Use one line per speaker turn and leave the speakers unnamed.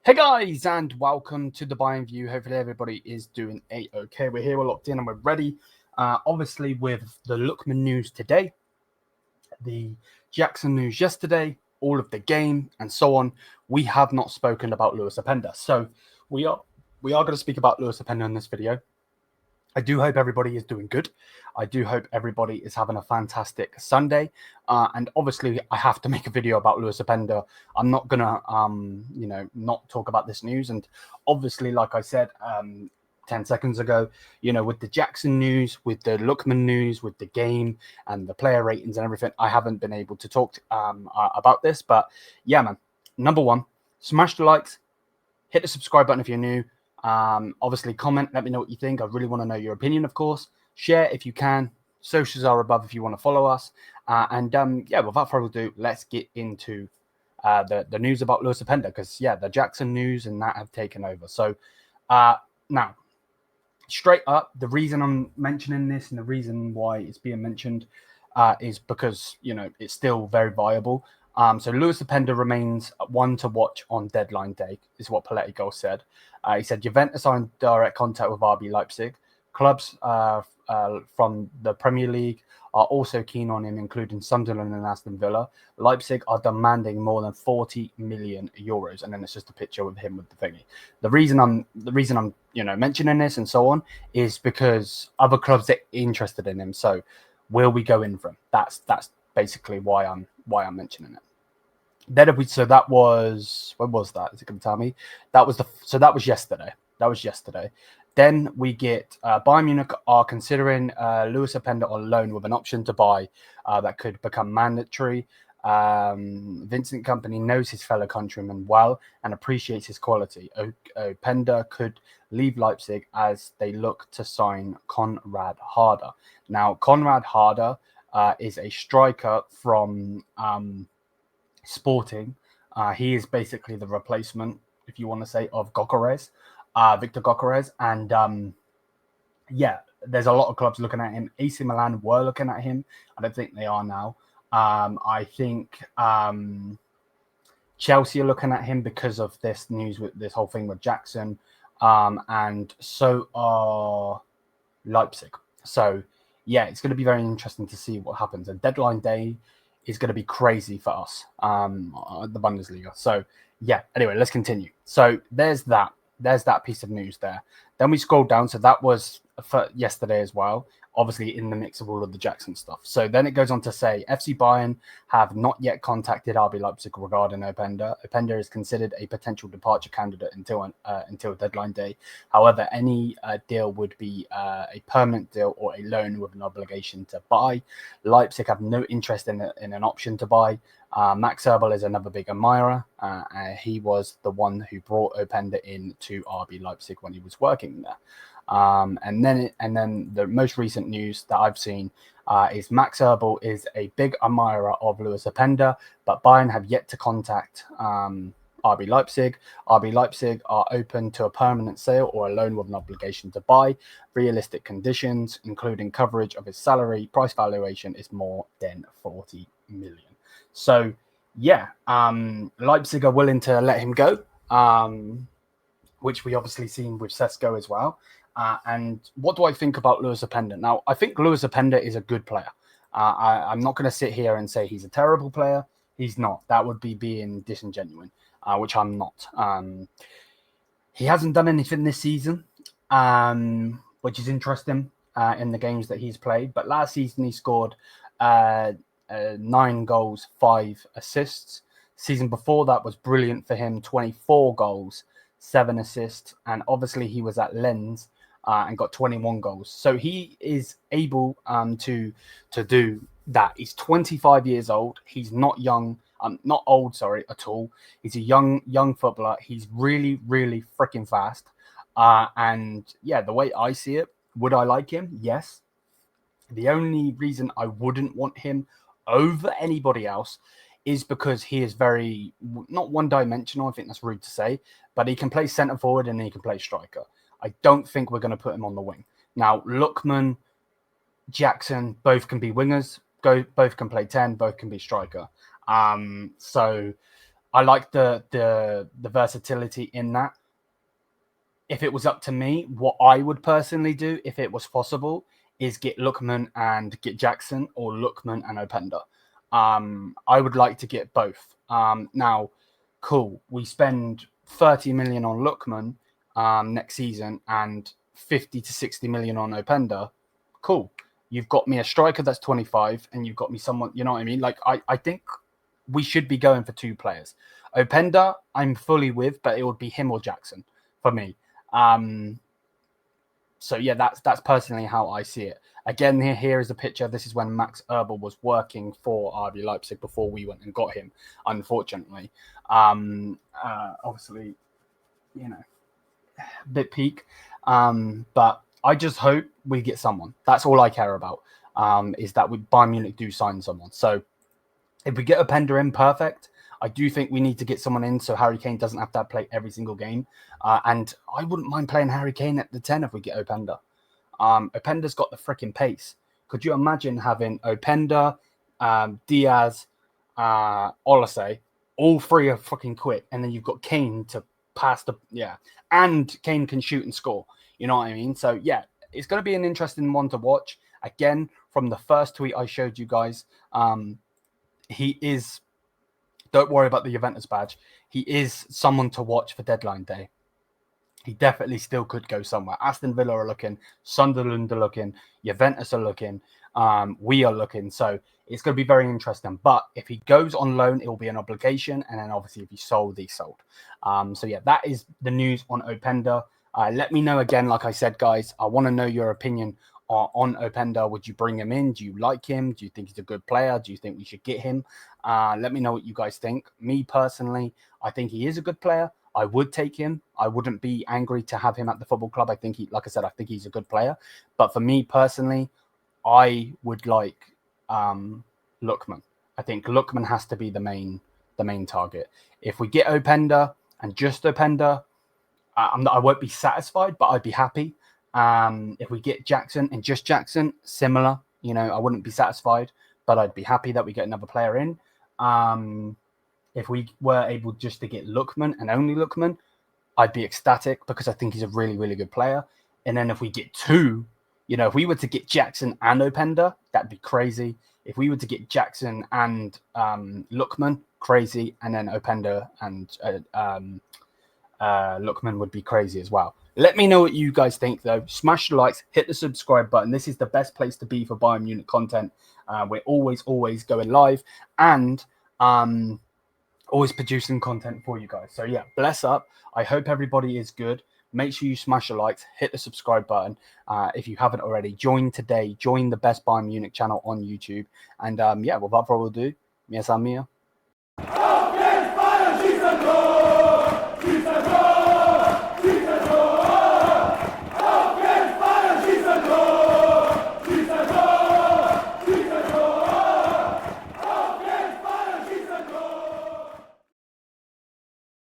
Hey guys, and welcome to the Bayern View. Hopefully everybody is doing a-okay. We're here, we're locked in, and we're ready. Obviously with the Lookman news today, the Jackson news yesterday, all of the game, and so on. We have not spoken about Lewis Openda. So we are going to speak about Lewis Openda in this video. I do hope everybody is doing good. I do hope everybody is having a fantastic Sunday. And obviously, I have to make a video about Lewis Openda. I'm not going to, not talk about this news. And obviously, like I said 10 seconds ago, with the Jackson news, with the Lookman news, with the game and the player ratings and everything, I haven't been able to talk about this. But yeah, man, number one, smash the likes, hit the subscribe button if you're new. Obviously, comment, let me know what you think. I really want to know your opinion, of course. Share if you can. Socials are above if you want to follow us. Without further ado, let's get into the news about Lewis Openda, because, the Jackson news and that have taken over. So, now, straight up, the reason I'm mentioning this and the reason why it's being mentioned is because, it's still very viable. So Lewis Openda remains one to watch on deadline day, is what Politico said. He said Juventus are in direct contact with RB Leipzig. Clubs from the Premier League are also keen on him, including Sunderland and Aston Villa. Leipzig are demanding more than 40 million euros, and then it's just a picture with him with the thingy. The reason I'm mentioning this and so on is because other clubs are interested in him. So will we go in for him? That's basically why I'm mentioning it. Then that was, when was that? Is it going to tell me? That was yesterday. That was yesterday. Then we get Bayern Munich are considering Lewis Openda on loan with an option to buy that could become mandatory. Vincent Kompany knows his fellow countryman well and appreciates his quality. Openda could leave Leipzig as they look to sign Konrad Harder. Now, Konrad Harder is a striker from Sporting. He is basically the replacement, if you want to say, of Gyökeres, Victor Gyökeres. And there's a lot of clubs looking at him. AC Milan were looking at him. I don't think they are now. I think Chelsea are looking at him because of this news with this whole thing with Jackson. And so are Leipzig. So, it's going to be very interesting to see what happens. And deadline day is going to be crazy for us, the Bundesliga. So, anyway, let's continue. So, there's that piece of news there. Then we scroll down. So, that was for yesterday as well, obviously in the mix of all of the Jackson stuff. So, then it goes on to say, FC Bayern have not yet contacted RB Leipzig regarding Openda. Openda is considered a potential departure candidate until deadline day. However, any deal would be a permanent deal or a loan with an obligation to buy. Leipzig have no interest in an option to buy. Max Eberl is another big admirer. He was the one who brought Openda in to RB Leipzig when he was working there. And then the most recent news that I've seen is Max Eberl is a big admirer of Lewis Openda, but Bayern have yet to contact RB Leipzig. RB Leipzig are open to a permanent sale or a loan with an obligation to buy. Realistic conditions, including coverage of his salary, price valuation is more than 40 million. So, Leipzig are willing to let him go, which we obviously seen with Sesko as well. And what do I think about Lewis Openda? Now, I think Lewis Openda is a good player. I'm not going to sit here and say he's a terrible player. He's not. That would be being disingenuous, which I'm not. He hasn't done anything this season, which is interesting in the games that he's played. But last season, he scored 9 goals, 5 assists. Season before that was brilliant for him, 24 goals, 7 assists. And obviously he was at Lens and got 21 goals. So he is able to do that. He's 25 years old. He's not young, not old, at all. He's a young footballer. He's really, really freaking fast. The way I see it, would I like him? Yes. The only reason I wouldn't want him over anybody else is because he is very, not one-dimensional, I think that's rude to say, but he can play centre forward and he can play striker. I don't think we're going to put him on the wing. Now, Lookman, Jackson, both can be wingers, both can play 10, both can be striker. So I like the versatility in that. If it was up to me, what I would personally do, if it was possible, is get Lookman and get Jackson, or Lookman and Openda. I would like to get both. Now, cool. We spend 30 million on Lookman next season and 50 to 60 million on Openda. Cool. You've got me a striker that's 25, and you've got me someone, you know what I mean? Like, I think we should be going for 2 players. Openda, I'm fully with, but it would be him or Jackson for me. So yeah, that's personally how I see it. Again, here is a picture. This is when Max Eberl was working for RB Leipzig before we went and got him, unfortunately. Obviously, you know, a bit peak. But I just hope we get someone. That's all I care about, is that Bayern Munich do sign someone. So if we get Openda in, perfect. I do think we need to get someone in so Harry Kane doesn't have to play every single game. And I wouldn't mind playing Harry Kane at the 10 if we get Openda. Openda's got the freaking pace. Could you imagine having Openda, Diaz, Olise, all 3 are fucking quick, and then you've got Kane to pass the and Kane can shoot and score. You know what I mean? So yeah, it's going to be an interesting one to watch. Again, from the first tweet I showed you guys, he is. Don't worry about the Juventus badge. He is someone to watch for deadline day. He definitely still could go somewhere. Aston Villa are looking, Sunderland are looking, Juventus are looking, we are looking. So it's going to be very interesting. But if he goes on loan, it will be an obligation. And then obviously if he sold, he sold. So yeah, that is the news on Openda. Let me know again, like I said, guys, I want to know your opinion on Openda. Would you bring him in? Do you like him? Do you think he's a good player? Do you think we should get him? Let me know what you guys think. Me personally, I think he is a good player. I would take him. I wouldn't be angry to have him at the football club. I think he, like I said, I think he's a good player. But for me personally, I would like Lookman. I think Lookman has to be the main target. If we get Openda and just Openda, I won't be satisfied, but I'd be happy. If we get Jackson and just Jackson, similar. You know, I wouldn't be satisfied, but I'd be happy that we get another player in. If we were able just to get Lookman and only Lookman, I'd be ecstatic because I think he's a really, really good player. And then if we get 2, you know, if we were to get Jackson and Openda, that'd be crazy. If we were to get Jackson and Lookman, crazy. And then Openda and Lookman would be crazy as well. Let me know what you guys think, though. Smash the likes, hit the subscribe button. This is the best place to be for Bayern Munich content. We're always going live and always producing content for you guys. So yeah, bless up. I hope everybody is good. Make sure you smash the likes, hit the subscribe button. If you haven't already, join today. Join the best Bayern Munich channel on YouTube. And yeah, without further ado, mi es mía.